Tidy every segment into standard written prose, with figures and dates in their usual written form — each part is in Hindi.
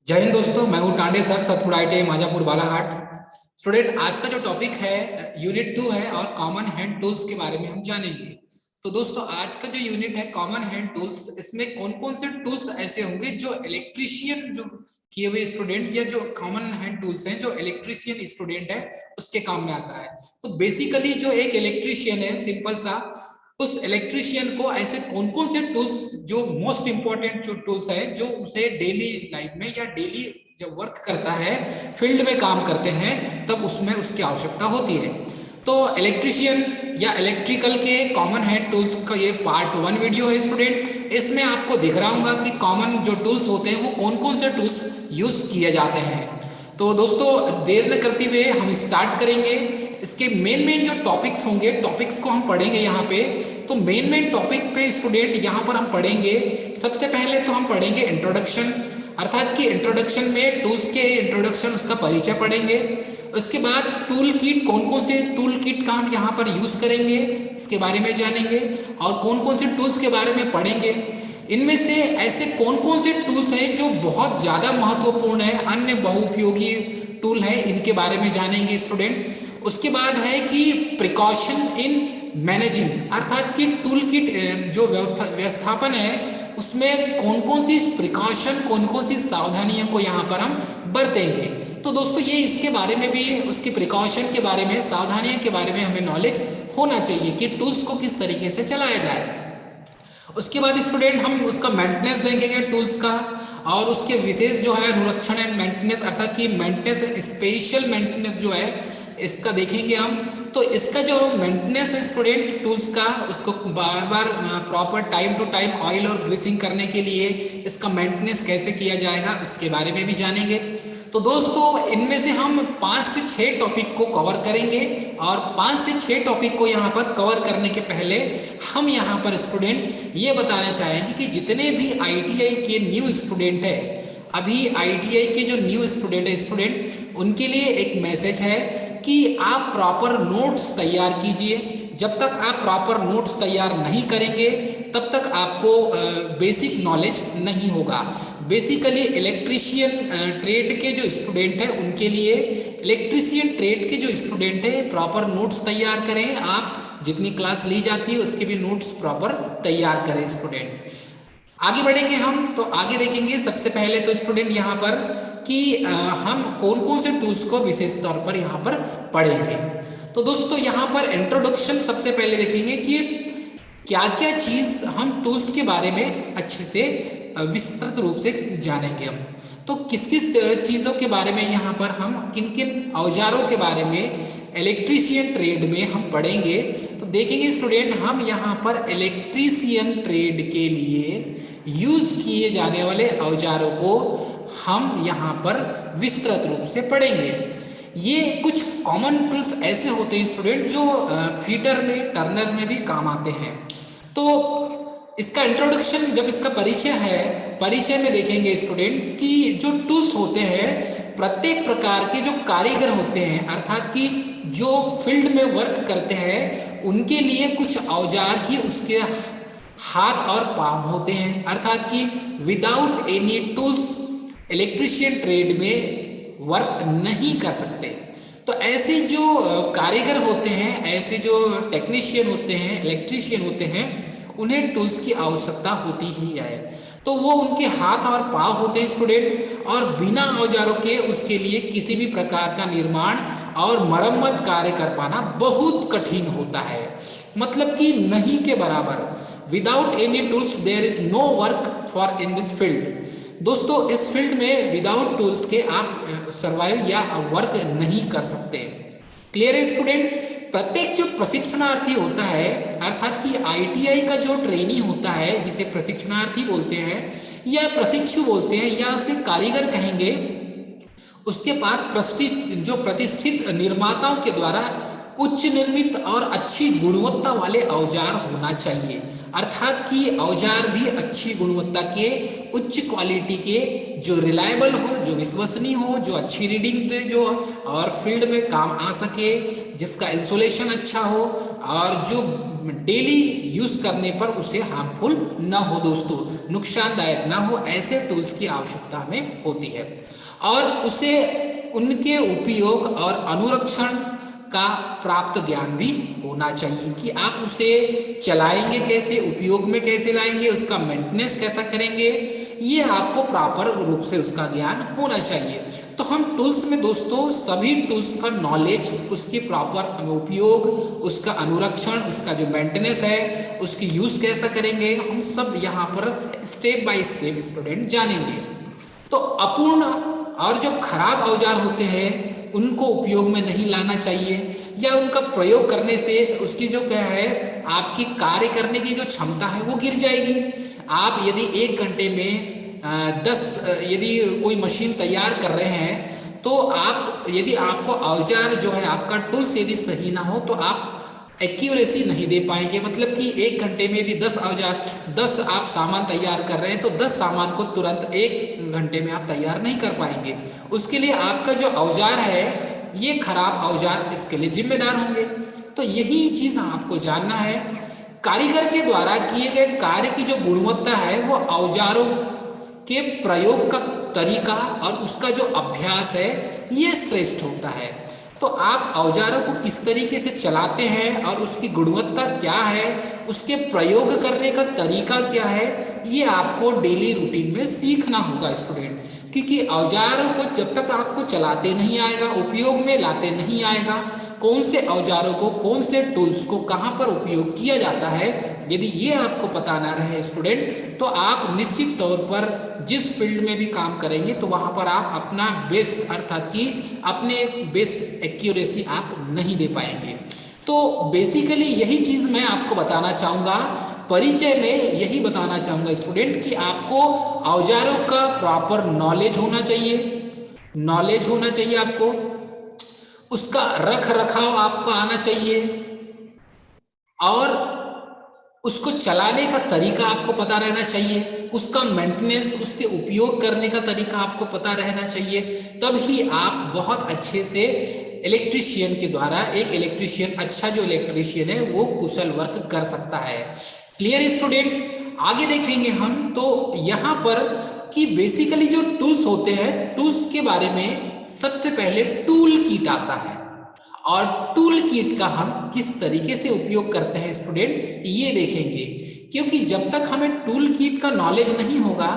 जय हिंद दोस्तों, मैं हूं Tande sir, Satpura ITI Majapur Balaghat. Student, आज का जो टॉपिक है यूनिट 2 है और कॉमन हैंड टूल्स के बारे में हम जानेंगे। तो दोस्तों, आज का जो यूनिट है कॉमन हैंड टूल्स, इसमें कौन कौन से टूल्स ऐसे होंगे जो इलेक्ट्रीशियन जो किए हुए स्टूडेंट या जो कॉमन हैंड टूल्स हैं जो इलेक्ट्रीशियन स्टूडेंट है उसके काम में आता है। तो बेसिकली जो एक इलेक्ट्रीशियन है, सिंपल सा, उस इलेक्ट्रीशियन को ऐसे कौन कौन से टूल्स जो मोस्ट इंपॉर्टेंट जो टूल्स है जो उसे डेली लाइफ में या डेली जब वर्क करता है, फील्ड में काम करते हैं, तब उसमें उसकी आवश्यकता होती है। तो इलेक्ट्रीशियन या इलेक्ट्रिकल के कॉमन हैंड टूल्स का ये पार्ट 1 वीडियो है स्टूडेंट। इसमें आपको दिख रहा होगा कि कॉमन जो टूल्स होते हैं वो कौन कौन से टूल्स यूज किए जाते हैं। तो दोस्तों, देर न करते हुए हम स्टार्ट करेंगे। इसके मेन जो टॉपिक्स होंगे, टॉपिक्स को हम पढ़ेंगे यहाँ पे। तो मेन टॉपिक पे स्टूडेंट यहाँ पर हम पढ़ेंगे। सबसे पहले तो हम पढ़ेंगे इंट्रोडक्शन, अर्थात कि इंट्रोडक्शन में टूल्स के इंट्रोडक्शन, उसका परिचय पढ़ेंगे। उसके बाद टूल किट, कौन कौन से टूल किट का हम यहाँ पर यूज करेंगे इसके बारे में जानेंगे, और कौन कौन से टूल्स के बारे में पढ़ेंगे। इनमें से ऐसे कौन कौन से टूल्स हैं जो बहुत ज्यादा महत्वपूर्ण है, अन्य बहुउपयोगी टूल है, इनके बारे में जानेंगे स्टूडेंट। उसके बाद है कि प्रिकॉशन इन मैनेजिंग, अर्थात कि टूल किट जो व्यवस्थापन है उसमें कौन कौन सी प्रिकॉशन, कौन कौन सी सावधानियों को यहाँ पर हम बरतेंगे। तो दोस्तों, ये इसके बारे में भी, उसकी प्रिकॉशन के बारे में, सावधानियों के बारे में हमें नॉलेज होना चाहिए कि टूल्स को किस तरीके से चलाया जाए। उसके बाद स्टूडेंट हम उसका मेंटेनेंस देखेंगे टूल्स का, और उसके विशेष जो है अनुरक्षण एंड मेंटेनेंस, अर्थात कि मेंटेनेंस, स्पेशल मेंटेनेंस जो है इसका देखेंगे हम। तो इसका जो मेंटेनेंस है स्टूडेंट टूल्स का, उसको बार बार proper time to time oil और ग्रीसिंग करने के लिए इसका मेंटेनेंस कैसे किया जाएगा, इसके बारे में भी जानेंगे। तो दोस्तों, इनमें से हम 5 से 6 टॉपिक को कवर करेंगे, और 5 से 6 टॉपिक को यहाँ पर कवर करने के पहले हम यहाँ पर स्टूडेंट ये बताना चाहेंगे कि जितने भी आईटीआई के न्यू स्टूडेंट है, अभी आईटीआई के जो न्यू स्टूडेंट है स्टूडेंट, उनके लिए एक मैसेज है कि आप प्रॉपर नोट्स तैयार कीजिए। जब तक आप प्रॉपर नोट्स तैयार नहीं करेंगे तब तक आपको बेसिक नॉलेज नहीं होगा। बेसिकली इलेक्ट्रीशियन ट्रेड के जो स्टूडेंट हैं उनके लिए, इलेक्ट्रीशियन ट्रेड के जो स्टूडेंट हैं, प्रॉपर नोट्स तैयार करें। आप जितनी क्लास ली जाती है उसके भी नोट्स प्रॉपर तैयार करें स्टूडेंट। आगे बढ़ेंगे हम, तो आगे देखेंगे सबसे पहले तो स्टूडेंट यहाँ पर कि हम कौन कौन से टूल्स को विशेष तौर पर यहाँ पर पढ़ेंगे। तो दोस्तों, यहाँ पर इंट्रोडक्शन सबसे पहले देखेंगे कि क्या क्या चीज हम टूल्स के बारे में अच्छे से विस्तृत रूप से जानेंगे हम। तो किस किस चीजों के बारे में यहाँ पर हम, किन किन औजारों के बारे में इलेक्ट्रीशियन ट्रेड में हम पढ़ेंगे। तो देखेंगे स्टूडेंट, हम यहाँ पर इलेक्ट्रीशियन ट्रेड के लिए यूज किए जाने वाले औजारों को हम यहाँ पर विस्तृत रूप से पढ़ेंगे। ये कुछ कॉमन टूल्स ऐसे होते हैं स्टूडेंट जो फीडर में, टर्नर में भी काम आते हैं। तो इसका इंट्रोडक्शन, जब इसका परिचय है, परिचय में देखेंगे स्टूडेंट कि जो टूल्स होते हैं, प्रत्येक प्रकार के जो कारीगर होते हैं, अर्थात कि जो फील्ड में वर्क करते हैं, उनके लिए कुछ औजार ही उसके हाथ और पांव होते हैं। अर्थात कि without any tools electrician trade में वर्क नहीं कर सकते। तो ऐसे जो कारीगर होते हैं, ऐसे जो टेक्नीशियन होते हैं, इलेक्ट्रीशियन होते हैं, उन्हें टूल्स की आवश्यकता होती ही है। तो वो उनके हाथ और पांव होते हैं स्टूडेंट, और बिना औजारों के उसके लिए किसी भी प्रकार का निर्माण और मरम्मत कार्य कर पाना बहुत कठिन होता है, मतलब कि नहीं के बराबर। Without any tools there is no work for in this field. दोस्तों, इस फील्ड में विदाउट टूल्स के आप सर्वाइव या वर्क नहीं कर सकते। क्लियर है स्टूडेंट? प्रत्येक जो प्रशिक्षणार्थी होता है, अर्थात कि आईटीआई का जो ट्रेनी होता है, जिसे प्रशिक्षणार्थी बोलते हैं या प्रशिक्षु बोलते हैं या उसे कारीगर कहेंगे, उसके पास जो प्रतिष्ठित निर्माताओं के द्वारा उच्च निर्मित और अच्छी गुणवत्ता वाले औजार होना चाहिए। अर्थात कि औजार भी अच्छी गुणवत्ता के, उच्च क्वालिटी के, जो रिलायबल हो, जो विश्वसनीय हो, जो अच्छी रीडिंग दे, जो और फील्ड में काम आ सके, जिसका इंसुलेशन अच्छा हो, और जो डेली यूज करने पर उसे हार्मफुल ना हो दोस्तों, नुकसानदायक ना हो, ऐसे टूल्स की आवश्यकता हमें होती है। और उसे उनके उपयोग और अनुरक्षण का प्राप्त ज्ञान भी होना चाहिए कि आप उसे चलाएंगे कैसे, उपयोग में कैसे लाएंगे, उसका मेंटेनेंस कैसा करेंगे, ये आपको प्रॉपर रूप से उसका ज्ञान होना चाहिए। तो हम टूल्स में दोस्तों सभी टूल्स का नॉलेज, उसकी प्रॉपर उपयोग, उसका अनुरक्षण, उसका जो मेंटेनेंस है, उसकी यूज कैसा करेंगे, हम सब यहाँ पर स्टेप बाय स्टेप स्टूडेंट जानेंगे। तो अपूर्ण और जो खराब औजार होते हैं उनको उपयोग में नहीं लाना चाहिए, या उनका प्रयोग करने से उसकी जो क्या है आपकी कार्य करने की जो क्षमता है वो गिर जाएगी। आप यदि 1 घंटे में 10 यदि कोई मशीन तैयार कर रहे हैं, तो आप यदि आपको औजार जो है आपका टूल्स यदि सही ना हो तो आप एक्यूरेसी नहीं दे पाएंगे। मतलब कि 1 घंटे में यदि 10 आप सामान तैयार कर रहे हैं तो 10 सामान को तुरंत 1 घंटे में आप तैयार नहीं कर पाएंगे। उसके लिए आपका जो औजार है ये खराब औजार इसके लिए जिम्मेदार होंगे। तो यही चीज आपको जानना है। कारीगर के द्वारा किए गए कार्य की जो गुणवत्ता है वो औजारों के प्रयोग का तरीका और उसका जो अभ्यास है ये श्रेष्ठ होता है। तो आप औजारों को किस तरीके से चलाते हैं और उसकी गुणवत्ता क्या है, उसके प्रयोग करने का तरीका क्या है, ये आपको डेली रूटीन में सीखना होगा स्टूडेंट। क्योंकि औजारों को जब तक आपको चलाते नहीं आएगा, उपयोग में लाते नहीं आएगा, कौन से औजारों को, कौन से टूल्स को कहाँ पर उपयोग किया जाता है, यदि ये आपको पता ना रहे स्टूडेंट, तो आप निश्चित तौर पर जिस फील्ड में भी काम करेंगे तो वहाँ पर आप अपना बेस्ट अर्थात कि अपने बेस्ट एक्यूरेसी आप नहीं दे पाएंगे। तो बेसिकली यही चीज़ मैं आपको बताना चाहूँगा, परिचय में यही बताना चाहूँगा स्टूडेंट कि आपको औजारों का प्रॉपर नॉलेज होना चाहिए आपको, उसका रख रखाव आपको आना चाहिए, और उसको चलाने का तरीका आपको पता रहना चाहिए, उसका मेंटेनेंस, उसके उपयोग करने का तरीका आपको पता रहना चाहिए। तब ही आप बहुत अच्छे से इलेक्ट्रीशियन के द्वारा, एक इलेक्ट्रीशियन, अच्छा जो इलेक्ट्रीशियन है वो कुशल वर्क कर सकता है। Clear student? आगे देखेंगे हम तो यहाँ पर कि बेसिकली जो टूल्स होते हैं, टूल्स के बारे में सबसे पहले टूल किट आता है, और टूल किट का हम किस तरीके से उपयोग करते हैं स्टूडेंट ये देखेंगे। क्योंकि जब तक हमें टूल किट का नॉलेज नहीं होगा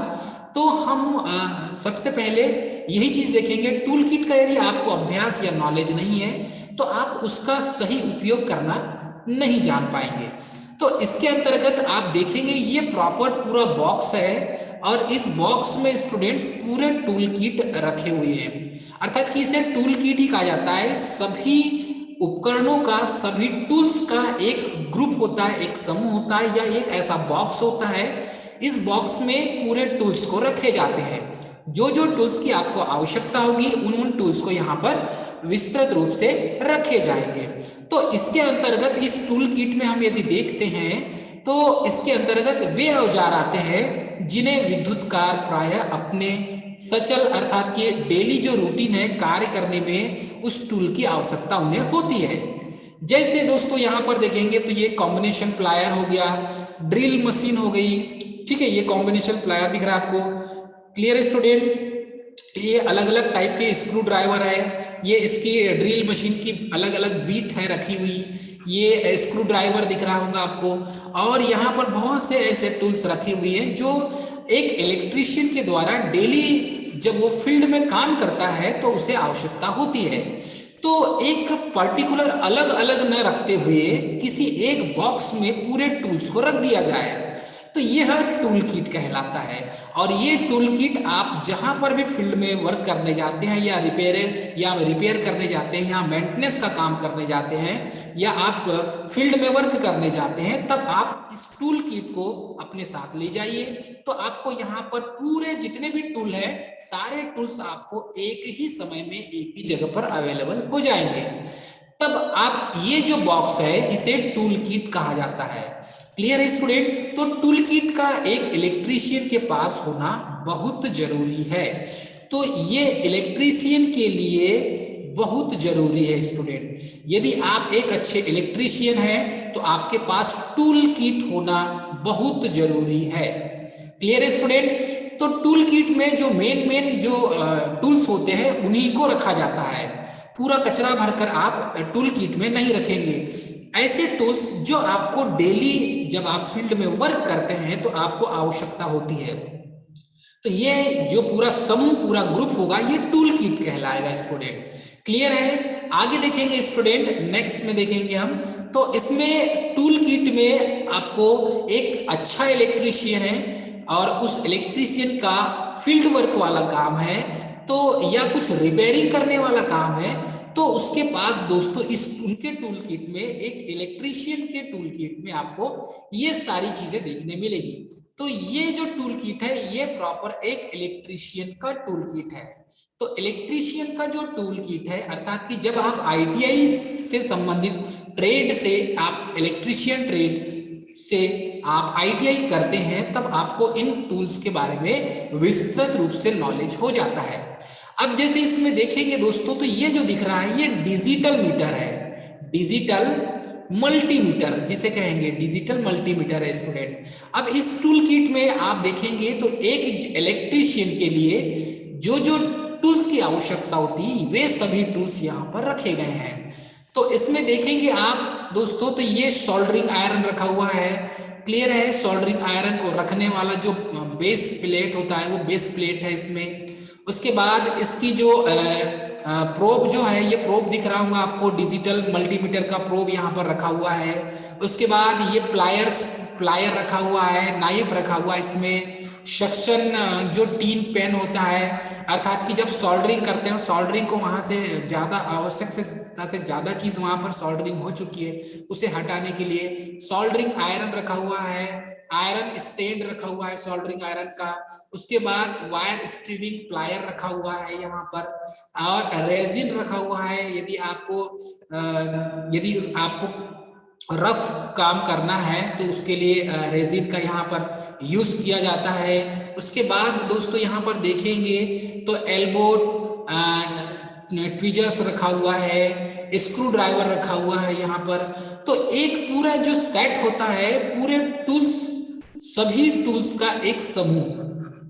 तो हम सबसे पहले यही चीज देखेंगे, टूल किट का यदि आपको अभ्यास या नॉलेज नहीं है तो आप उसका सही उपयोग करना नहीं जान पाएंगे। तो इसके अंतर्गत आप देखेंगे ये प्रॉपर पूरा बॉक्स है, और इस बॉक्स में स्टूडेंट पूरे टूल किट रखे हुए हैं, अर्थात कि इसे टूल किट ही कहा जाता है। सभी उपकरणों का, सभी टूल्स का एक ग्रुप होता है, एक समूह होता है, या एक ऐसा बॉक्स होता है। इस बॉक्स में पूरे टूल्स को रखे जाते हैं। जो जो टूल्स की आपको आवश्यकता होगी उन टूल्स को यहाँ पर विस्तृत रूप से रखे जाएंगे। तो इसके अंतर्गत इस टूल किट में हम यदि देखते हैं तो इसके अंतर्गत वे औजार आते हैं जिन्हें विद्युतकार प्राय अपने सचल अर्थात कि डेली जो रूटीन है कार्य करने में उस टूल की आवश्यकता उन्हें होती है। जैसे दोस्तों यहाँ पर देखेंगे तो ये कॉम्बिनेशन प्लायर हो गया, ड्रिल मशीन हो गई, ठीक है, ये कॉम्बिनेशन प्लायर दिख रहा है आपको। Clear student? ये अलग अलग टाइप के स्क्रू ड्राइवर है, ये इसकी ड्रिल मशीन की अलग अलग बीट है रखी हुई, ये स्क्रू ड्राइवर दिख रहा होगा आपको। और यहाँ पर बहुत से ऐसे टूल्स रखे हुए हैं जो एक इलेक्ट्रीशियन के द्वारा डेली जब वो फील्ड में काम करता है तो उसे आवश्यकता होती है। तो एक पर्टिकुलर अलग अलग न रखते हुए किसी एक बॉक्स में पूरे टूल्स को रख दिया जाए तो यह टूल किट कहलाता है। और ये टूल किट आप जहां पर भी फील्ड में वर्क करने जाते हैं, या रिपेयर करने जाते हैं, या मेंटेनेंस का काम करने जाते हैं, या आप फील्ड में वर्क करने जाते हैं, तब आप इस टूल किट को अपने साथ ले जाइए। तो आपको यहाँ पर पूरे जितने भी टूल है सारे टूल्स आपको एक ही समय में एक ही जगह पर अवेलेबल हो जाएंगे। तब आप ये जो बॉक्स है इसे टूल किट कहा जाता है। क्लियर है स्टूडेंट? तो टूल किट का एक इलेक्ट्रीशियन के पास होना बहुत जरूरी है। तो ये इलेक्ट्रीशियन के लिए बहुत जरूरी है स्टूडेंट। यदि आप एक अच्छे इलेक्ट्रीशियन हैं तो आपके पास टूल किट होना बहुत जरूरी है। क्लियर है स्टूडेंट? तो टूल किट में जो मेन जो टूल्स होते हैं उन्हीं को रखा जाता है। पूरा कचरा भरकर आप टूल किट में नहीं रखेंगे। ऐसे टूल्स जो आपको डेली जब आप फील्ड में वर्क करते हैं तो आपको आवश्यकता होती है। तो ये जो पूरा समूह, पूरा ग्रुप होगा, ये टूल किट कहलाएगा स्टूडेंट। क्लियर है? आगे देखेंगे स्टूडेंट, नेक्स्ट में देखेंगे हम। तो इसमें टूल किट में आपको एक अच्छा इलेक्ट्रीशियन है और उस इलेक्ट्रीशियन का फील्ड वर्क वाला काम है, तो या कुछ रिपेयरिंग करने वाला काम है, तो उसके पास दोस्तों इस उनके टूल किट में, एक इलेक्ट्रीशियन के टूल किट में आपको ये सारी चीजें देखने मिलेगी। तो ये जो टूल किट है ये प्रॉपर एक इलेक्ट्रीशियन का टूल किट है। तो इलेक्ट्रीशियन का जो टूल किट है, अर्थात कि जब आप आईटीआई से संबंधित ट्रेड से, आप इलेक्ट्रीशियन ट्रेड से आप आईटीआई करते हैं, तब आपको इन टूल्स के बारे में विस्तृत रूप से नॉलेज हो जाता है। अब जैसे इसमें देखेंगे दोस्तों, तो ये जो दिख रहा है ये डिजिटल मीटर है, डिजिटल मल्टीमीटर जिसे कहेंगे, डिजिटल मल्टीमीटर है स्टूडेंट। अब इस टूल किट में आप देखेंगे तो एक इलेक्ट्रीशियन के लिए जो जो टूल्स की आवश्यकता होती है वे सभी टूल्स यहाँ पर रखे गए हैं। तो इसमें देखेंगे आप दोस्तों, तो ये सोल्डरिंग आयरन रखा हुआ है। क्लियर है? सोल्डरिंग आयरन को रखने वाला जो बेस प्लेट होता है वो बेस प्लेट है इसमें। उसके बाद इसकी जो प्रोब जो है, ये प्रोब दिख रहा होगा आपको, डिजिटल मल्टीमीटर का प्रोब यहाँ पर रखा हुआ है। उसके बाद ये प्लायर रखा हुआ है, नाइफ रखा हुआ है इसमें। सक्शन जो टीन पेन होता है, अर्थात कि जब सोल्डरिंग करते हैं, सोल्डरिंग को वहां से ज्यादा आवश्यकता से ज्यादा चीज वहां पर सोल्डरिंग हो चुकी है, उसे हटाने के लिए सोल्डरिंग आयरन रखा हुआ है। आयरन स्टैंड रखा हुआ है सोल्डरिंग आयरन का। उसके बाद वायर स्ट्रीमिंग प्लायर रखा हुआ है यहाँ पर, और रेजिन रखा हुआ है यदि आपको रफ काम करना है तो उसके लिए रेजिन का यहाँ पर यूज किया जाता है। उसके बाद दोस्तों यहाँ पर देखेंगे तो एल्बो ट्विजर्स रखा हुआ है, स्क्रू ड्राइवर रखा हुआ है यहाँ पर। तो एक पूरा जो सेट होता है, पूरे टूल्स, सभी टूल्स का एक समूह,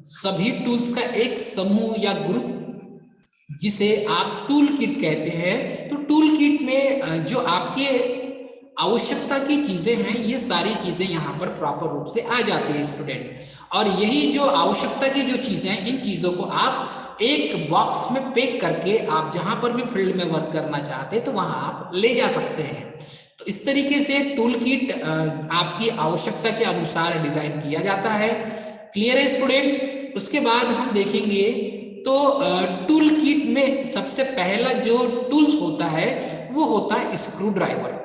सभी टूल्स का एक समूह या ग्रुप जिसे आप टूल किट कहते हैं। तो टूल किट में जो आपके आवश्यकता की चीजें हैं, ये सारी चीजें यहाँ पर प्रॉपर रूप से आ जाती है स्टूडेंट। और यही जो आवश्यकता की जो चीजें हैं, इन चीजों को आप एक बॉक्स में पैक करके आप जहां पर भी फील्ड में वर्क करना चाहते हैं तो वहां आप ले जा सकते हैं। तो इस तरीके से टूल किट आपकी आवश्यकता के अनुसार डिजाइन किया जाता है। क्लियर है स्टूडेंट? उसके बाद हम देखेंगे तो टूल किट में सबसे पहला जो टूल्स होता है वो होता है स्क्रू ड्राइवर।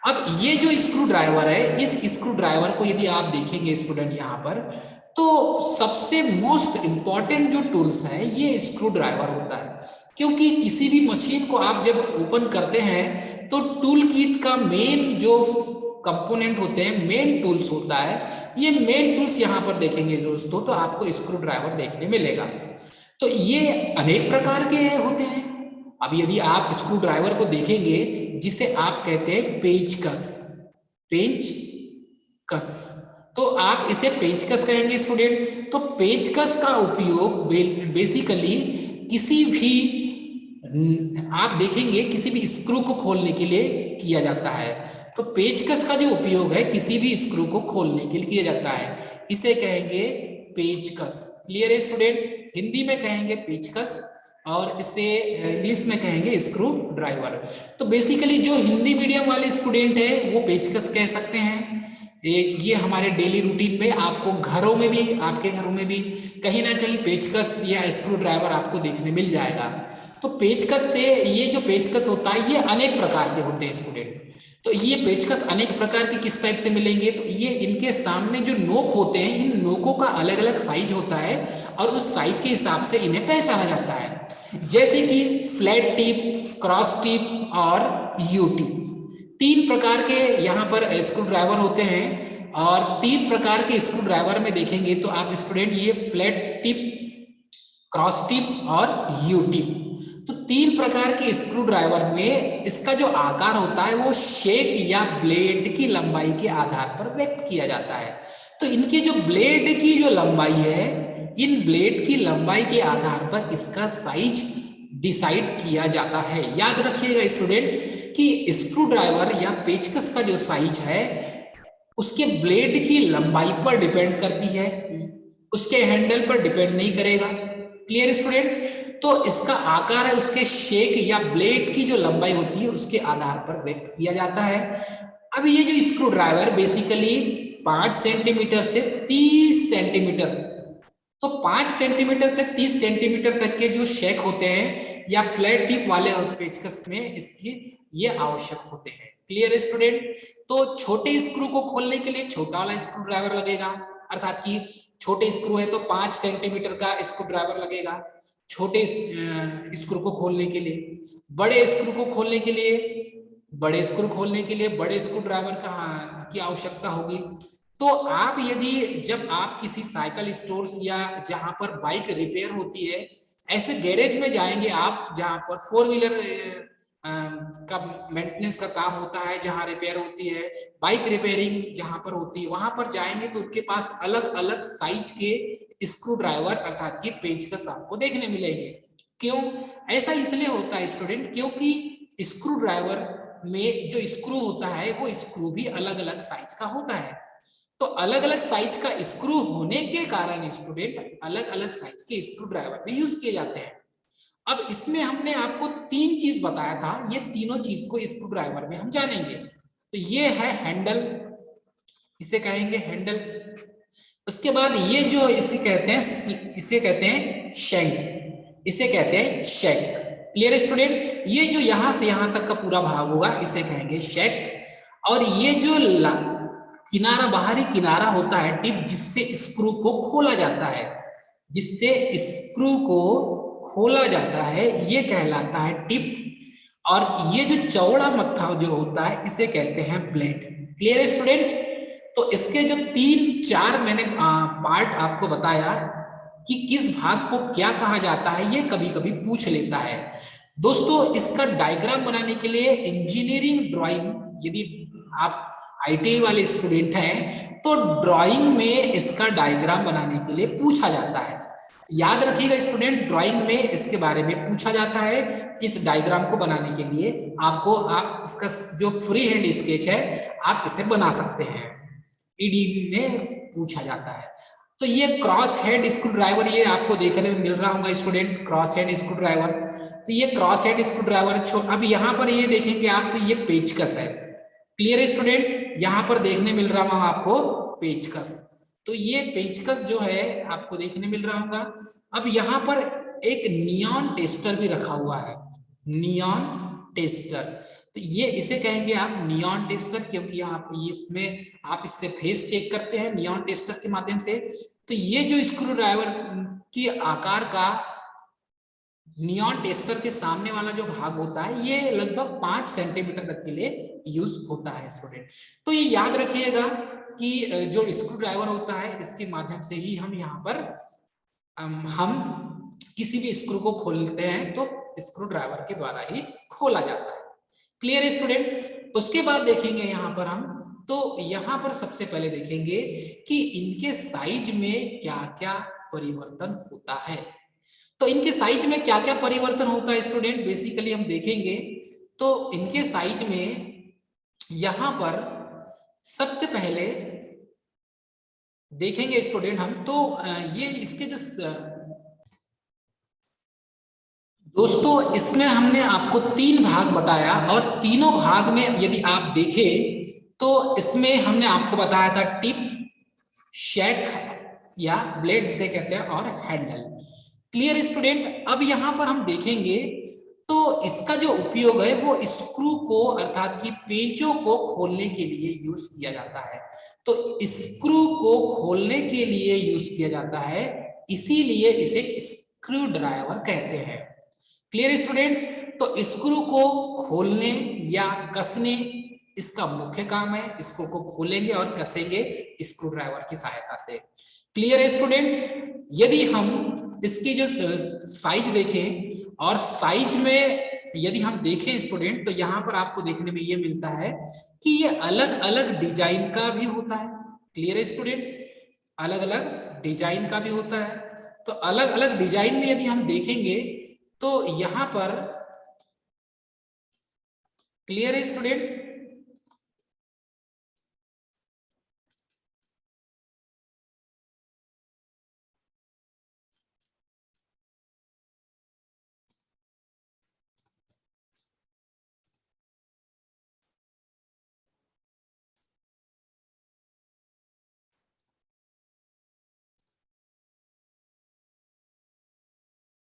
अब ये जो स्क्रू ड्राइवर है, इस स्क्रू ड्राइवर को यदि आप देखेंगे स्टूडेंट यहाँ पर, तो सबसे मोस्ट इंपॉर्टेंट जो टूल्स है ये स्क्रू ड्राइवर होता है। क्योंकि किसी भी मशीन को आप जब ओपन करते हैं तो टूल किट का मेन जो कंपोनेंट होते हैं, मेन टूल्स होता है, ये मेन टूल्स यहाँ पर देखेंगे दोस्तों तो आपको स्क्रू ड्राइवर देखने मिलेगा। तो ये अनेक प्रकार के होते हैं। अब यदि आप स्क्रू ड्राइवर को देखेंगे जिसे आप कहते हैं पेंचकस, पेंचकस, तो आप इसे पेंचकस कहेंगे स्टूडेंट। तो पेंचकस का उपयोग बेसिकली किसी भी, आप देखेंगे किसी भी स्क्रू को खोलने के लिए किया जाता है। तो पेंचकस का जो उपयोग है किसी भी स्क्रू को खोलने के लिए किया जाता है, इसे कहेंगे पेंचकस। क्लियर है स्टूडेंट? हिंदी में कहेंगे पेंचकस और इसे इंग्लिश में कहेंगे स्क्रू ड्राइवर। तो बेसिकली जो हिंदी मीडियम वाले स्टूडेंट हैं वो पेंचकस कह सकते हैं। ये हमारे डेली रूटीन में आपको घरों में भी, आपके घरों में भी कहीं ना कहीं पेंचकस या स्क्रू ड्राइवर आपको देखने मिल जाएगा। तो पेंचकस से, ये जो पेंचकस होता है ये अनेक प्रकार के होते हैं स्टूडेंट। तो ये पेंचकस अनेक प्रकार के किस टाइप से मिलेंगे, तो ये इनके सामने जो नोक होते हैं, इन नोकों का अलग अलग साइज होता है और उस साइज के हिसाब से इन्हें पहचाना जाता है। जैसे कि फ्लैट टिप, क्रॉस टिप और यू टिप, तीन प्रकार के यहाँ पर स्क्रू ड्राइवर होते हैं। और तीन प्रकार के स्क्रू ड्राइवर में देखेंगे तो आप स्टूडेंट ये फ्लैट टिप, क्रॉस टिप और यू टिप, तो तीन प्रकार के स्क्रू ड्राइवर में इसका जो आकार होता है वो शेक या ब्लेड की लंबाई के आधार पर व्यक्त किया जाता है। तो इनकी जो ब्लेड की जो लंबाई है, इन ब्लेड की लंबाई के आधार पर इसका साइज डिसाइड किया जाता है। याद रखिएगा स्टूडेंट कि स्क्रू ड्राइवर या पेचकस का जो साइज है उसके ब्लेड की लंबाई पर डिपेंड करती है, उसके हैंडल पर डिपेंड नहीं करेगा। Clear student? तो इसका आकार है उसके शेक या ब्लेड की जो लंबाई होती है उसके आधार पर व्यक्त किया जाता है। अब ये जो स्क्रू ड्राइवर बेसिकली 5 सेंटीमीटर से 30 सेंटीमीटर, तो 5 सेंटीमीटर से 30 सेंटीमीटर तक के जो शेक होते हैं या फ्लैट टिप वाले पेचकस में इसकी ये आवश्यक होते हैं। Clear student? तो छोटे स्क्रू को खोलने के लिए छोटा वाला स्क्रू ड्राइवर लगेगा, अर्थात कि छोटे स्क्रू है तो 5 सेंटीमीटर का स्क्रू ड्राइवर लगेगा छोटे स्क्रू को खोलने के लिए। बड़े स्क्रू को खोलने के लिए बड़े स्क्रू ड्राइवर की आवश्यकता होगी। तो आप यदि जब आप किसी साइकिल स्टोर्स या जहां पर बाइक रिपेयर होती है, ऐसे गैरेज में जाएंगे आप जहां पर 4 व्हीलर का मेंटेनेंस का काम होता है, जहां रिपेयर होती है, बाइक रिपेयरिंग जहां पर होती है, वहां पर जाएंगे तो उनके पास अलग अलग साइज के स्क्रू ड्राइवर अर्थात कि पेचकस आपको देखने मिलेंगे। क्यों ऐसा इसलिए होता है स्टूडेंट? क्योंकि स्क्रू ड्राइवर में जो स्क्रू होता है वो स्क्रू भी अलग अलग साइज का होता है। तो अलग अलग साइज का स्क्रू होने के कारण स्टूडेंट अलग अलग साइज के स्क्रू ड्राइवर भी यूज किए जाते हैं। अब इसमें हमने आपको 3 चीज बताया था, ये तीनों चीज को स्क्रू ड्राइवर में हम जानेंगे। तो ये है हैंडल, इसे कहेंगे हैंडल। उसके बाद ये जो इसे कहते हैं शैंक, इसे कहते हैं शैंक। Clear student? ये जो यहां से यहां तक का पूरा भाग होगा इसे कहेंगे शैंक। और ये जो किनारा, बाहरी किनारा होता है टिप, जिससे स्क्रू को खोला जाता है, ये कहलाता है टिप। और ये जो चौड़ा मत्था जो होता है इसे कहते हैं ब्लेड। Clear student? तो इसके जो 3-4 मैंने पार्ट आपको बताया कि किस भाग को क्या कहा जाता है, ये कभी कभी पूछ लेता है। दोस्तों इसका डायग्राम बनाने के लिए इंजीनियरिंग ड्राइंग, यदि आप आईटीआई वाले स्टूडेंट हैं तो ड्राइंग में इसका डायग्राम बनाने के लिए पूछा जाता है। याद रखिएगा स्टूडेंट, ड्राइंग में इसके बारे में पूछा जाता है। इस डायग्राम को बनाने के लिए आप इसका जो फ्री हैंड स्केच है आप इसे बना सकते हैं, ईडी में पूछा जाता है। तो ये क्रॉस हेड स्क्रू ड्राइवर, ये आपको देखने में मिल रहा होगा student, cross head screw driver. तो ये क्रॉस हेड स्क्रू ड्राइवर, अब यहाँ पर ये देखेंगे आप, तो ये पेचकस है। Clear student? यहाँ पर देखने मिल रहा होगा आपको पेचकस। तो ये पेचकस जो है आपको देखने मिल रहा होगा। अब यहाँ पर एक नियॉन टेस्टर भी रखा हुआ है, नियॉन टेस्टर। तो ये इसे कहेंगे आप नियॉन टेस्टर, क्योंकि आप इसमें आप इससे फेस चेक करते हैं नियॉन टेस्टर के माध्यम से। तो ये जो स्क्रू ड्राइवर की आकार का नियॉन टेस्टर के सामने वाला जो भाग होता है ये लगभग 5 सेंटीमीटर तक के लिए यूज होता है स्टूडेंट। तो ये याद रखिएगा कि जो स्क्रू ड्राइवर होता है इसके माध्यम से ही हम यहाँ पर हम किसी भी स्क्रू को खोलते हैं तो स्क्रू ड्राइवर के द्वारा ही खोला जाता है। Clear student? उसके बाद देखेंगे यहाँ पर हम, तो यहाँ पर सबसे पहले देखेंगे कि इनके साइज में क्या क्या परिवर्तन होता है। तो इनके साइज में क्या क्या परिवर्तन होता है स्टूडेंट, बेसिकली हम देखेंगे। तो इनके साइज में यहां पर सबसे पहले देखेंगे स्टूडेंट हम, तो ये इसके जो दोस्तों इसमें हमने आपको 3 भाग बताया, और तीनों भाग में यदि आप देखें तो इसमें हमने आपको बताया था टिप, शैक या ब्लेड जिसे कहते हैं, और हैंडल। Clear student? अब यहां पर हम देखेंगे तो इसका जो उपयोग है वो स्क्रू को अर्थात कि पेचों को खोलने के लिए यूज किया जाता है। तो स्क्रू को खोलने के लिए यूज किया जाता है, इसीलिए इसे स्क्रू ड्राइवर कहते हैं। Clear student? तो स्क्रू को खोलने या कसने इसका मुख्य काम है। स्क्रू को खोलेंगे और कसेंगे स्क्रू ड्राइवर की सहायता से। क्लियर है स्टूडेंट? यदि हम इसकी जो साइज देखें और साइज में यदि हम देखें स्टूडेंट, तो यहाँ पर आपको देखने में ये मिलता है कि ये अलग अलग डिजाइन का भी होता है। क्लियर है स्टूडेंट? अलग अलग डिजाइन का भी होता है। तो अलग अलग डिजाइन में यदि हम देखेंगे तो यहाँ पर, क्लियर है स्टूडेंट?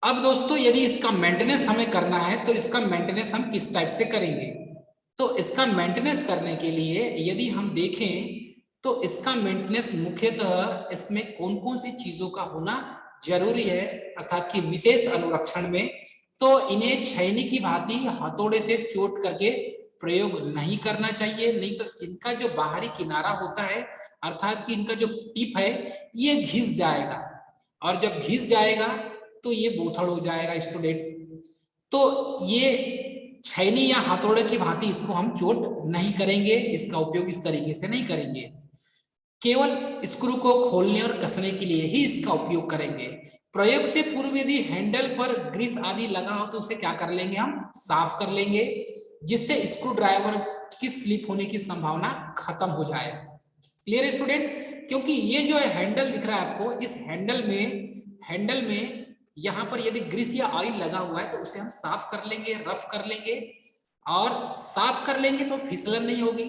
अब दोस्तों यदि इसका मेंटेनेंस हमें करना है तो इसका मेंटेनेंस हम किस टाइप से करेंगे? तो इसका मेंटेनेंस करने के लिए यदि हम देखें तो इसका मेंटेनेंस मुख्यतः इसमें कौन कौन सी चीजों का होना जरूरी है, अर्थात कि विशेष अनुरक्षण में, तो इन्हें छैनी की भांति हथौड़े से चोट करके प्रयोग नहीं करना चाहिए, नहीं तो इनका जो बाहरी किनारा होता है, अर्थात कि इनका जो टिप है, ये घिस जाएगा, और जब घिस जाएगा तो ये बोथड़ हो जाएगा स्टूडेंट। तो ये छैनी या हथौड़े की भांति इसको हम चोट नहीं करेंगे, इसका उपयोग इस तरीके से नहीं करेंगे। केवल स्क्रू को खोलने और कसने के लिए ही इसका उपयोग करेंगे। प्रयोग से पूर्व यदि हैंडल पर ग्रीस आदि लगा हो तो उसे क्या कर लेंगे, हम साफ कर लेंगे, जिससे स्क्रू ड्राइवर की स्लिप होने की संभावना खत्म हो जाए। क्लियर है स्टूडेंट? क्योंकि ये जो है हैंडल दिख रहा है आपको, इस हैंडल में यहाँ पर यदि ग्रीस या ऑयल लगा हुआ है तो उसे हम साफ कर लेंगे, रफ कर लेंगे, और साफ कर लेंगे तो फिसलन नहीं होगी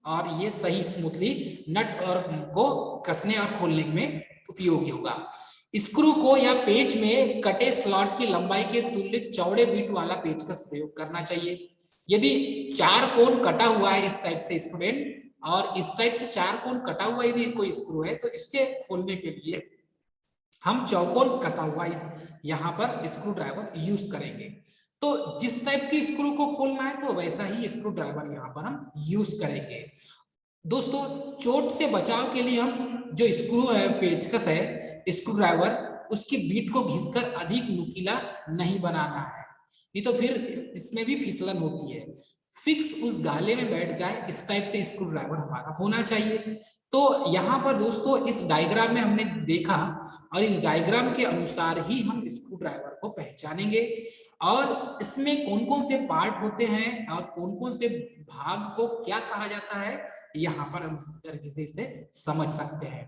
और ये सही स्मूथली नट और को कसने और खोलने में उपयोगी होगा। स्क्रू को या पेच में कटे स्लॉट की लंबाई के तुल्य चौड़े बीट वाला पेचकस प्रयोग करना चाहिए। यदि 4 कोण कटा हुआ है इस टाइप से स्टूडेंट, और इस टाइप से 4 कोण कटा हुआ यदि कोई स्क्रू है तो इसके खोलने के लिए हम चौकोन कसा हुआ इस यहाँ पर स्क्रू ड्राइवर यूज करेंगे। तो जिस टाइप की स्क्रू को खोलना है तो वैसा ही स्क्रू ड्राइवर यहाँ पर हम यूज करेंगे। दोस्तों चोट से बचाव के लिए हम जो स्क्रू है, पेचकस है, स्क्रू ड्राइवर, उसकी बीट को घिसकर अधिक नुकीला नहीं बनाना है, नहीं तो फिर इसमें भी फिसलन होती है। फिक्स उस गाले में बैठ जाए, इस टाइप से स्क्रू ड्राइवर हमारा होना चाहिए। तो यहाँ पर दोस्तों इस डायग्राम में हमने देखा, और इस डायग्राम के अनुसार ही हम स्क्रू ड्राइवर को पहचानेंगे, और इसमें कौन कौन से पार्ट होते हैं और कौन कौन से भाग को क्या कहा जाता है, यहाँ पर हम इस तरीके से इसे समझ सकते हैं।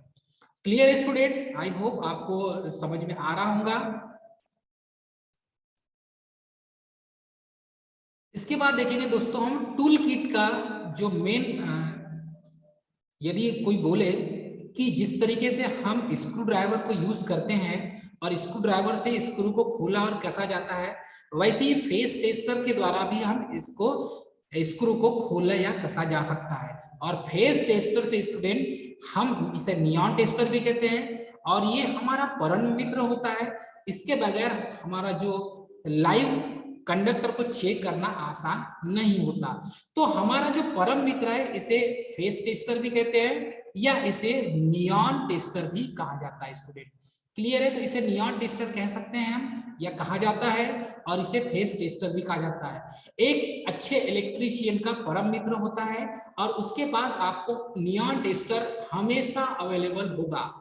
क्लियर है स्टूडेंट? आई होप आपको समझ में आ रहा होगा। इसके बाद देखेंगे दोस्तों हम टूल किट का जो मेन, यदि कोई बोले कि जिस तरीके से हम स्क्रू ड्राइवर को यूज करते हैं और स्क्रू ड्राइवर से स्क्रू को खोला और कसा जाता है, वैसे ही फेस टेस्टर के द्वारा भी हम इसको स्क्रू को खोला या कसा जा सकता है। और फेस टेस्टर से स्टूडेंट हम इसे नियॉन टेस्टर भी कहते हैं, और ये हमारा परम मित्र होता है। इसके बगैर हमारा जो लाइव कंडक्टर को चेक करना आसान नहीं होता। तो हमारा जो परम मित्र है इसे फेस टेस्टर भी कहते हैं, या इसे नियॉन टेस्टर भी कहा जाता है स्टूडेंट। क्लियर है? तो इसे नियॉन टेस्टर कह सकते हैं हम, या कहा जाता है, और इसे फेस टेस्टर भी कहा जाता है। एक अच्छे इलेक्ट्रीशियन का परम मित्र होता है और उसके पास आपको नियॉन टेस्टर हमेशा अवेलेबल होगा।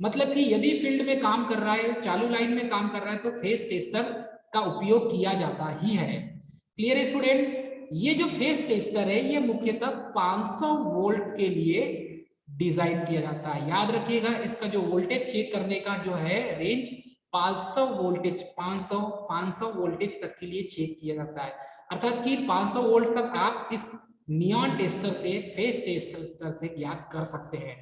मतलब कि यदि फील्ड में काम कर रहा है, चालू लाइन में काम कर रहा है, तो फेस टेस्टर का उपयोग किया जाता ही है। क्लियर है स्टूडेंट? ये जो फेस टेस्टर है ये मुख्यतः 500 वोल्ट के लिए डिजाइन किया जाता है। याद रखिएगा, इसका जो वोल्टेज चेक करने का जो है रेंज 500 वोल्टेज, 500 वोल्टेज तक के लिए चेक किया जाता है। अर्थात कि 500 वोल्ट तक आप इस नियॉन टेस्टर से, फेस टेस्टर से ज्ञात कर सकते हैं।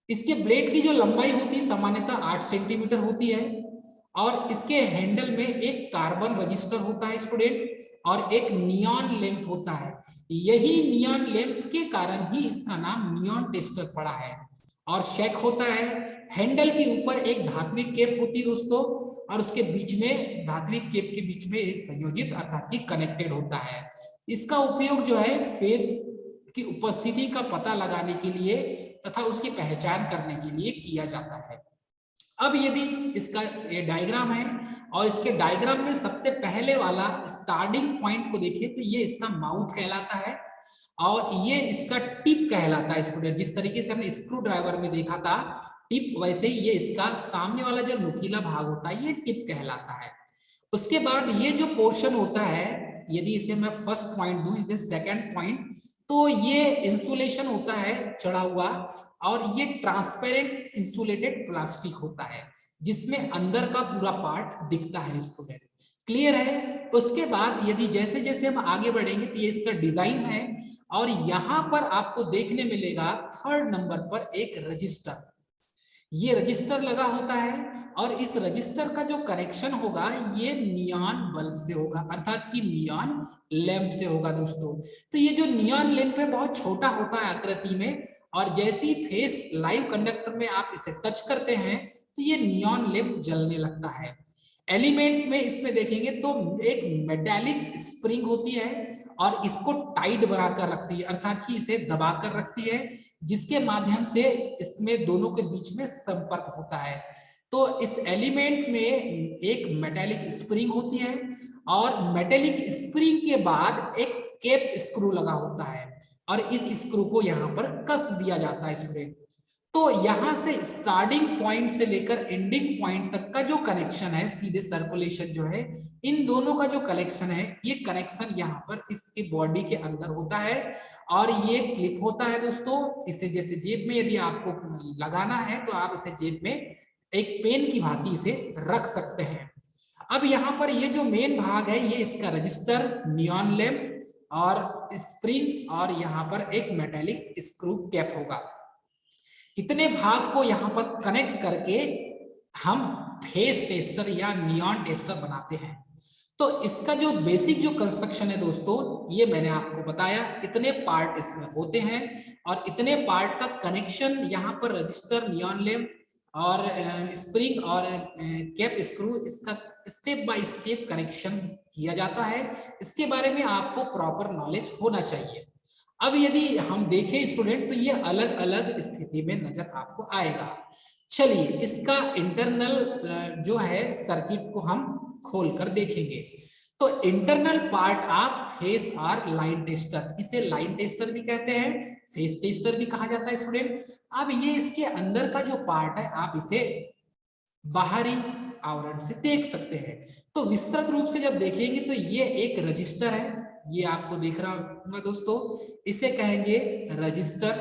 इसके ब्लेड की जो लंबाई होती है सामान्यतः 8 सेंटीमीटर होती है, और इसके हैंडल में एक कार्बन रजिस्टर होता है स्टूडेंट, और एक नियॉन लैंप होता है। यही नियॉन लैंप के कारण ही इसका नाम नियॉन टेस्टर पड़ा है। और शैक होता है, हैंडल के ऊपर एक धात्विक केप होती है दोस्तों, और उसके बीच में, धात्विक केप के बीच में संयोजित अर्थात कि कनेक्टेड होता है। इसका उपयोग जो है फेस की उपस्थिति का पता लगाने के लिए तथा उसकी पहचान करने के लिए किया जाता है। अब यदि इसका ये डायग्राम है और इसके डायग्राम में सबसे पहले वाला स्टार्टिंग पॉइंट को देखिए तो ये इसका माउथ कहलाता है और ये इसका टिप कहलाता है स्टूडेंट। जिस तरीके से हमने स्क्रू ड्राइवर में देखा था टिप, वैसे ही ये इसका सामने वाला जो नुकीला भाग होता है ये टिप कहलाता है। उसके बाद ये जो पोर्शन होता है, यदि इसे मैं फर्स्ट पॉइंट दूं, इसे सेकंड पॉइंट, तो ये इंसुलेशन होता है चढ़ा हुआ और ये ट्रांसपेरेंट इंसुलेटेड प्लास्टिक होता है जिसमें अंदर का पूरा पार्ट दिखता है स्टूडेंट। क्लियर है? उसके बाद यदि जैसे जैसे हम आगे बढ़ेंगे तो ये इसका डिजाइन है और यहां पर आपको देखने मिलेगा थर्ड नंबर पर एक रजिस्टर। ये रजिस्टर लगा होता है और इस रजिस्टर का जो कनेक्शन होगा ये नियॉन बल्ब से होगा, अर्थात कि नियॉन लैंप से होगा दोस्तों। तो ये जो नियॉन लैंप है बहुत छोटा होता है आकृति में और जैसे ही फेस लाइव कंडक्टर में आप इसे टच करते हैं तो ये नियॉन लैंप जलने लगता है। एलिमेंट में इसमें देखेंगे तो एक मेटालिक स्प्रिंग होती है और इसको टाइट बनाकर रखती है, अर्थात कि इसे दबाकर रखती है, जिसके माध्यम से इसमें दोनों के बीच में संपर्क होता है। तो इस एलिमेंट में एक मेटालिक स्प्रिंग होती है और मेटालिक स्प्रिंग के बाद एक कैप स्क्रू लगा होता है और इस स्क्रू को यहाँ पर कस दिया जाता है स्टूडेंट। तो यहां से स्टार्टिंग पॉइंट से लेकर एंडिंग पॉइंट तक का जो कनेक्शन है, सीधे सर्कुलेशन जो है, इन दोनों का जो कनेक्शन है, ये कनेक्शन यहाँ पर इसके बॉडी के अंदर होता है और ये क्लिप होता है दोस्तों। इसे जैसे जेब में यदि आपको लगाना है तो आप इसे जेब में एक पेन की भांति इसे रख सकते हैं। अब यहाँ पर ये जो मेन भाग है ये इसका रजिस्टर, नियॉन लैंप और स्प्रिंग और यहाँ पर एक मेटालिक स्क्रू कैप होगा। इतने भाग को यहाँ पर कनेक्ट करके हम फेस टेस्टर या नियॉन टेस्टर बनाते हैं। तो इसका जो बेसिक जो कंस्ट्रक्शन है दोस्तों, ये मैंने आपको बताया, इतने पार्ट इसमें होते हैं और इतने पार्ट का कनेक्शन यहाँ पर रजिस्टर, नियॉन लैंप और स्प्रिंग और कैप स्क्रू, इसका स्टेप बाय स्टेप कनेक्शन किया जाता है। इसके बारे में आपको प्रॉपर नॉलेज होना चाहिए। अब यदि हम देखें स्टूडेंट तो ये अलग अलग स्थिति में नजर आपको आएगा। चलिए इसका इंटरनल जो है सर्किट को हम खोलकर देखेंगे। तो इंटरनल पार्ट आप फेस और लाइन टेस्टर, इसे लाइन टेस्टर भी कहते हैं, फेस टेस्टर भी कहा जाता है स्टूडेंट। अब ये इसके अंदर का जो पार्ट है आप इसे बाहरी आवरण से देख सकते हैं। तो विस्तृत रूप से जब देखेंगे तो ये एक रजिस्टर है, ये आपको दिख रहा होगा दोस्तों, इसे कहेंगे रजिस्टर।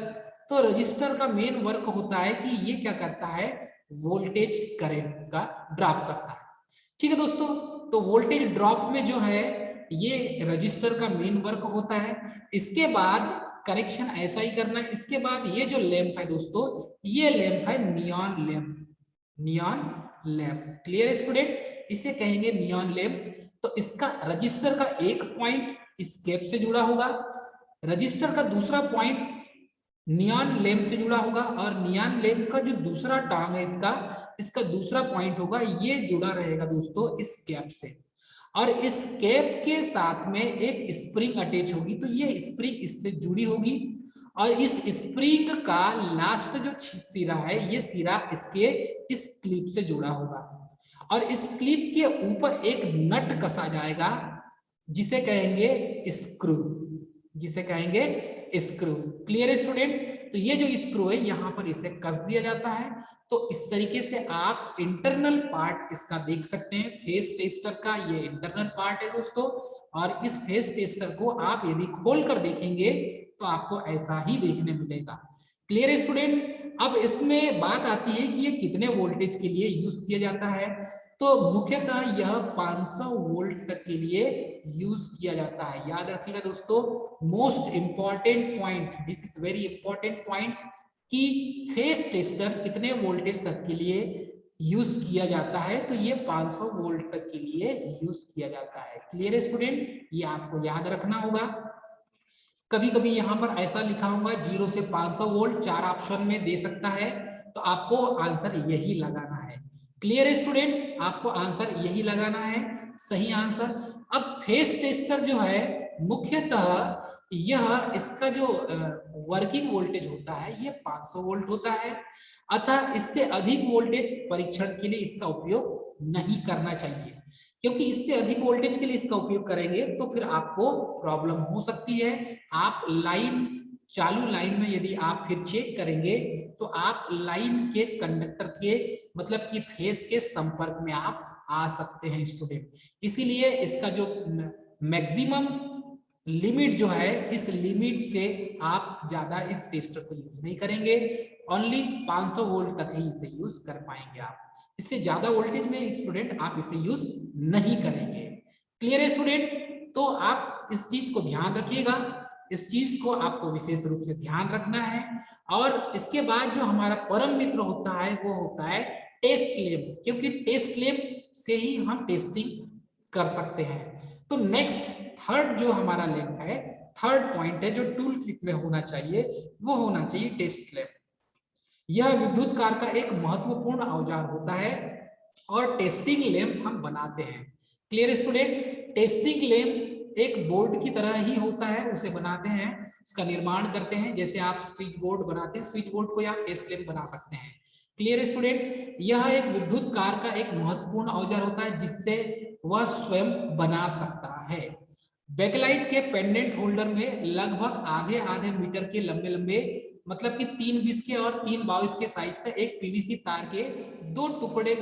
तो रजिस्टर का मेन वर्क होता है कि ये क्या करता है, वोल्टेज करंट का ड्रॉप करता है। ठीक है दोस्तों, तो वोल्टेज ड्रॉप में जो है ये रजिस्टर का मेन वर्क होता है। इसके बाद कनेक्शन ऐसा ही करना है। इसके बाद ये जो लैंप है दोस्तों, ये लैंप है neon lamp, neon lamp. Clear है स्टूडेंट? इसे कहेंगे नियॉन लैंप। तो इसका रजिस्टर का एक पॉइंट इस कैप से जुड़ा होगा, रजिस्टर का दूसरा पॉइंट नियॉन लैंप से जुड़ा होगा और नियॉन लैंप का जो दूसरा टांग है इसका दूसरा पॉइंट होगा, ये जुड़ा रहेगा दोस्तों इस कैप से। और इस कैप के साथ में एक स्प्रिंग अटैच होगी, तो ये स्प्रिंग इससे जुड़ी होगी और इस स्प्रिंग का लास्ट जो सिरा है ये सिरा इसके इस क्लिप से जुड़ा होगा और इस क्लिप के ऊपर एक नट कसा जाएगा जिसे कहेंगे स्क्रू, जिसे कहेंगे स्क्रू। क्लियर है स्टूडेंट? तो ये जो स्क्रू है यहाँ पर इसे कस दिया जाता है। तो इस तरीके से आप इंटरनल पार्ट इसका देख सकते हैं। फेस टेस्टर का ये इंटरनल पार्ट है दोस्तों और इस फेस टेस्टर को आप यदि खोल कर देखेंगे तो आपको ऐसा ही देखने मिलेगा। क्लियर है स्टूडेंट? अब इसमें बात आती है कि ये कितने वोल्टेज के लिए यूज किया जाता है। तो मुख्यतः यह 500 वोल्ट तक के लिए यूज किया जाता है। याद रखिएगा दोस्तों, most important point, this is very important point, कि फेस टेस्टर कितने वोल्टेज तक के लिए यूज किया जाता है। तो ये 500 वोल्ट तक के लिए यूज किया जाता है। क्लियर है स्टूडेंट? ये आपको याद रखना होगा। कभी कभी यहाँ पर ऐसा लिखा होगा 0 से 500 वोल्ट, 4 ऑप्शन में दे सकता है, तो आपको आंसर यही लगाना है। क्लियर है स्टूडेंट? आपको आंसर यही लगाना है, सही आंसर। अब फेस टेस्टर जो है मुख्यतः यह इसका जो वर्किंग वोल्टेज होता है ये 500 वोल्ट होता है, अतः इससे अधिक वोल्टेज परीक्षण के लिए इसका उपयोग नहीं करना चाहिए, क्योंकि इससे अधिक वोल्टेज के लिए इसका उपयोग करेंगे तो फिर आपको प्रॉब्लम हो सकती है। आप लाइन चालू लाइन में यदि आप फिर चेक करेंगे तो आप लाइन के कंडक्टर के मतलब कि फेस के संपर्क में आप आ सकते हैं स्टूडेंट। इसीलिए इसका जो मैक्सिमम लिमिट जो है, इस लिमिट से आप ज्यादा इस टेस्टर को यूज नहीं करेंगे, ओनली 500 वोल्ट तक ही इसे यूज कर पाएंगे आप। इससे ज्यादा वोल्टेज में स्टूडेंट आप इसे यूज नहीं करेंगे। क्लियर है स्टूडेंट? तो आप इस चीज को ध्यान रखिएगा, इस चीज को आपको विशेष रूप से ध्यान रखना है। और इसके बाद जो हमारा परम मित्र होता है वो होता है टेस्ट लैंप, क्योंकि टेस्ट लैंप से ही हम टेस्टिंग कर सकते हैं। तो नेक्स्ट थर्ड जो हमारा लैंप है, थर्ड पॉइंट है जो टूल किट में होना चाहिए, वो होना चाहिए टेस्ट लैंप। यह विद्युत कार का एक महत्वपूर्ण औजार होता है और टेस्टिंग लैंप हम बनाते हैं। Clear student? टेस्टिंग लैंप एक बोर्ड की तरह ही होता है, उसे बनाते हैं, उसका निर्माण करते हैं। जैसे आप स्विच बोर्ड बनाते हैं, स्विच बोर्ड को आप टेस्ट लैंप बना सकते हैं। Clear student? यह एक विद्युत कार का एक महत्वपूर्ण औजार होता है जिससे वह स्वयं बना सकता है। बैकलाइट के पेंडेंट होल्डर में लगभग आधे आधे मीटर के लंबे लंबे मतलब कि 320 के और 322 के साइज का एक पीवीसी तार के 2 टुकड़े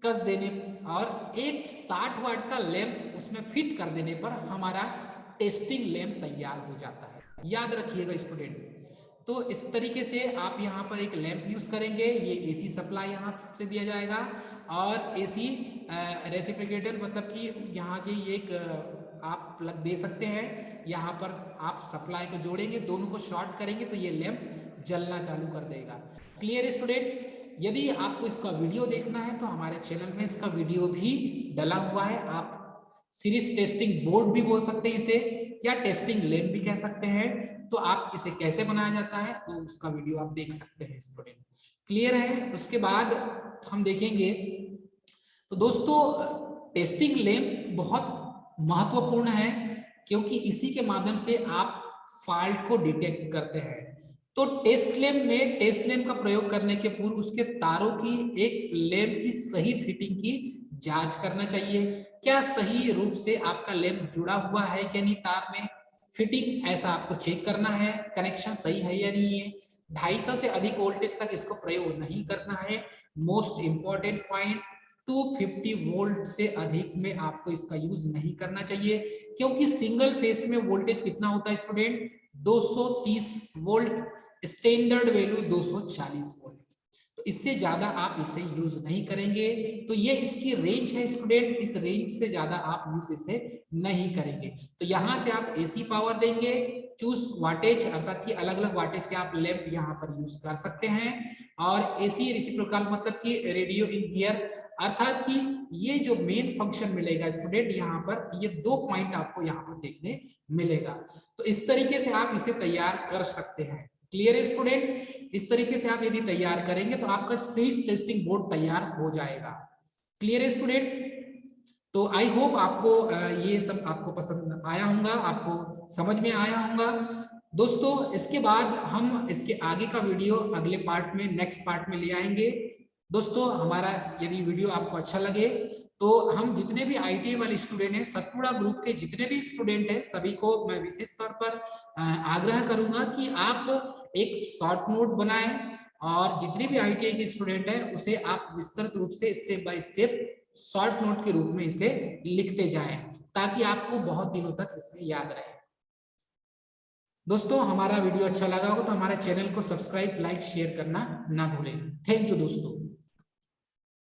कस देने और एक 60 वाट का लैंप उसमें फिट कर देने पर हमारा टेस्टिंग लैंप तैयार हो जाता है। याद रखिएगा स्टूडेंट। तो इस तरीके से आप यहाँ पर एक लैंप यूज करेंगे, ये एसी सप्लाई यहाँ से दिया जाएगा और एसी रेसिप्रोकेटर मतलब कि यहाँ से एक आप प्लग दे सकते हैं, यहाँ पर आप सप्लाई को जोड़ेंगे, दोनों को शॉर्ट करेंगे तो ये लैंप जलना चालू कर देगा। Clear student? यदि आपको इसका वीडियो देखना है तो हमारे चैनल में इसका वीडियो भी डला हुआ है। आप सीरीज टेस्टिंग बोर्ड भी बोल सकते हैं इसे, या टेस्टिंग लैंप भी कह सकते हैं। तो आप इसे कैसे बनाया जाता है तो उसका वीडियो आप देख सकते हैं स्टूडेंट। क्लियर है? उसके बाद हम देखेंगे तो दोस्तों टेस्टिंग लैंप बहुत महत्वपूर्ण है, क्योंकि इसी के माध्यम से आप फॉल्ट को डिटेक्ट करते हैं। तो टेस्ट लैंप में टेस्ट लैंप का प्रयोग करने के पूर्व उसके तारों की एक लैंप की सही फिटिंग की जांच करना चाहिए। क्या सही रूप से आपका लैंप जुड़ा हुआ है क्या नहीं तार में, फिटिंग ऐसा आपको चेक करना है, कनेक्शन सही है या नहीं है। 250 से अधिक वोल्टेज तक इसको प्रयोग नहीं करना है। मोस्ट इंपॉर्टेंट पॉइंट, 250 वोल्ट से अधिक में आपको इसका यूज नहीं करना चाहिए, क्योंकि सिंगल फेस में वोल्टेज कितना होता है student? 230 volt, standard value 240 volt. तो इससे ज्यादा आप इसे यूज नहीं करेंगे। तो ये इसकी रेंज है स्टूडेंट, इस रेंज से ज्यादा आप यूज इसे नहीं करेंगे। तो यहाँ से आप एसी पावर देंगे, चूज वाटेज अर्थात कि अलग अलग वाटेज के आप लैंप यहाँ पर यूज कर सकते हैं। और एसी रेसिप्रोकल मतलब कि रेडियो इन हियर, अर्थात कि ये जो मेन फंक्शन मिलेगा स्टूडेंट, यहाँ पर ये 2 पॉइंट आपको यहाँ पर देखने मिलेगा। तो इस तरीके से आप इसे तैयार कर सकते हैं। क्लियर है स्टूडेंट? इस तरीके से आप यदि तैयार करेंगे तो आपका सीरीज टेस्टिंग बोर्ड तैयार हो जाएगा। क्लियर है स्टूडेंट? तो आई होप आपको ये सब आपको पसंद आया होगा, आपको समझ में आया होगा दोस्तों। इसके बाद हम इसके आगे का वीडियो अगले पार्ट में, नेक्स्ट पार्ट में ले आएंगे। दोस्तों हमारा यदि वीडियो आपको अच्छा लगे तो हम जितने भी आईटीआई वाले स्टूडेंट हैं, सतपुड़ा ग्रुप के जितने भी स्टूडेंट हैं, सभी को मैं विशेष तौर पर आग्रह करूंगा कि आप एक शॉर्ट नोट बनाएं और जितने भी आईटीआई के स्टूडेंट हैं उसे आप विस्तृत रूप से step by step short note के रूप में इसे लिखते जाएं, ताकि आपको बहुत दिनों तक इसे याद रहे। दोस्तों हमारा वीडियो अच्छा लगा हो तो हमारे चैनल को सब्सक्राइब, लाइक, शेयर करना ना भूलें। थैंक यू दोस्तों।